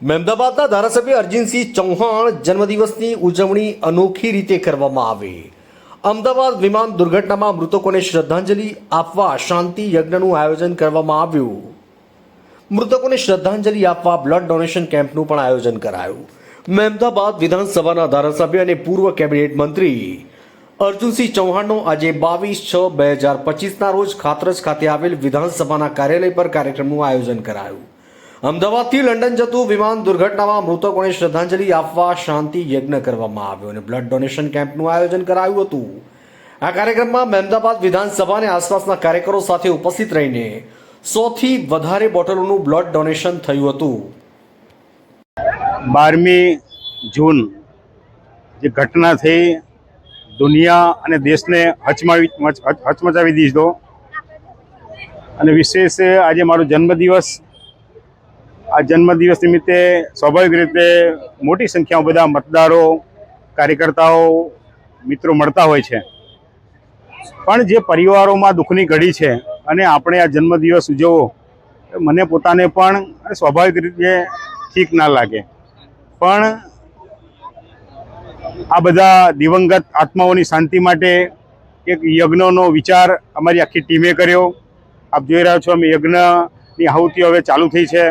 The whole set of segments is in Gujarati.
મહેમદાબાદના ધારાસભ્ય અરજીનસિંહ ચૌહાણ જન્મદિવસની ઉજવણી અનોખી રીતે કરવામાં આવી। અમદાવાદ વિમાન દુર્ઘટનામાં મૃતકોને શ્રદ્ધાંજલિ આપવા શાંતિ યજ્ઞનું આયોજન કરવામાં આવ્યું। મૃતકોને શ્રદ્ધાંજલિ આપવા બ્લડ ડોનેશન કેમ્પનું પણ આયોજન કરાયું। મહેમદાબાદ વિધાનસભાના ધારાસભ્ય અને પૂર્વ કેબિનેટ મંત્રી અર્જુનસિંહ ચૌહાણનો આજે 22/6/2025ના રોજ ખાતરજ ખાતે આવેલ વિધાનસભાના કાર્યાલય પર કાર્યક્રમનું આયોજન કરાયું। અમદાવાદથી લંડન જતું વિમાન દુર્ઘટનામાં મૃતકોને શ્રદ્ધાંજલિ આપવા શાંતિ યજ્ઞ કરવામાં આવ્યો અને બ્લડ ડોનેશન કેમ્પનું આયોજન કરાયું હતું। આ કાર્યક્રમમાં મહેમદાબાદ વિધાનસભા અને આસપાસના કાર્યકરો સાથે ઉપસ્થિત રહીને 100થી વધારે બોટલોનું બ્લડ ડોનેશન થયું હતું। 12મી જૂન જે ઘટના થઈ દુનિયા અને દેશને હચમચાવી દીધો અને વિશેષ આજે મારો જન્મદિવસ। આ જન્મદિવસ નિમિત્તે સ્વાભાવિક રીતે મોટી સંખ્યામાં બધા મતદારો કાર્યકર્તાઓ મિત્રો મળતા હોય છે, પણ જે પરિવારોમાં દુઃખની ઘડી છે અને આપણે આ જન્મદિવસ ઉજવવો મને પોતાને પણ સ્વાભાવિક રીતે ઠીક ના લાગે, પણ આ બધા દિવંગત આત્માઓની શાંતિ માટે એક યજ્ઞનો વિચાર અમારી આખી ટીમે કર્યો। આપ જોઈ રહ્યા છો અમે યજ્ઞની આહુતિઓ હવે ચાલુ થઈ છે।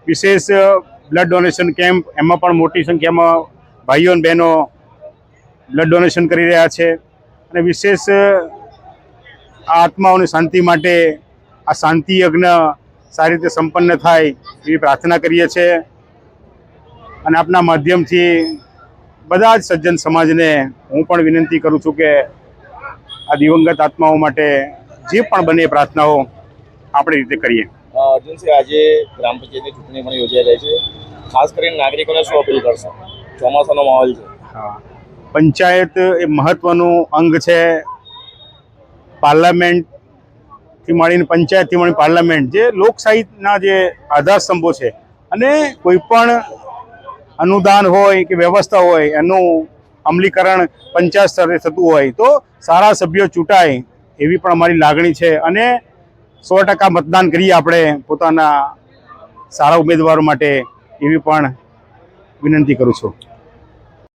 વિશેષ બ્લડ ડોનેશન કેમ્પ, એમાં પણ મોટી સંખ્યામાં ભાઈઓ અને બહેનો બ્લડ ડોનેશન કરી રહ્યા છે અને વિશેષ આ આત્માઓની શાંતિ માટે આ શાંતિ યજ્ઞ સારી રીતે સંપન્ન થાય એવી પ્રાર્થના કરીએ છીએ અને આપના માધ્યમથી બધા જ સજ્જન સમાજને હું પણ વિનંતી કરું છું કે આ દિવંગત આત્માઓ માટે જે પણ બને પ્રાર્થનાઓ આપણી રીતે કરીએ। અર્જુનસિંહ, આજે ગ્રામ પંચાયતની ચૂંટણી પણ યોજાઈ રહી છે, ખાસ કરીને નાગરિકોને શું અપીલ કરશો? ચોમાસાનો માહોલ છે। હા, પંચાયત એ મહત્વનું અંગ છે। પાર્લામેન્ટથી મળીને પંચાયતથી મળીને પાર્લામેન્ટ જે લોકશાહીના જે આધાર સ્તંભો છે અને કોઈ પણ અનુદાન હોય કે વ્યવસ્થા હોય એનું અમલીકરણ પંચાયત સ્તરે થતું હોય તો સારા સભ્યો ચૂંટાય એવી પણ અમારી લાગણી છે અને 100% મતદાન કરીએ આપણે પોતાના સારા ઉમેદવારો માટે એવી પણ વિનંતી કરું છું।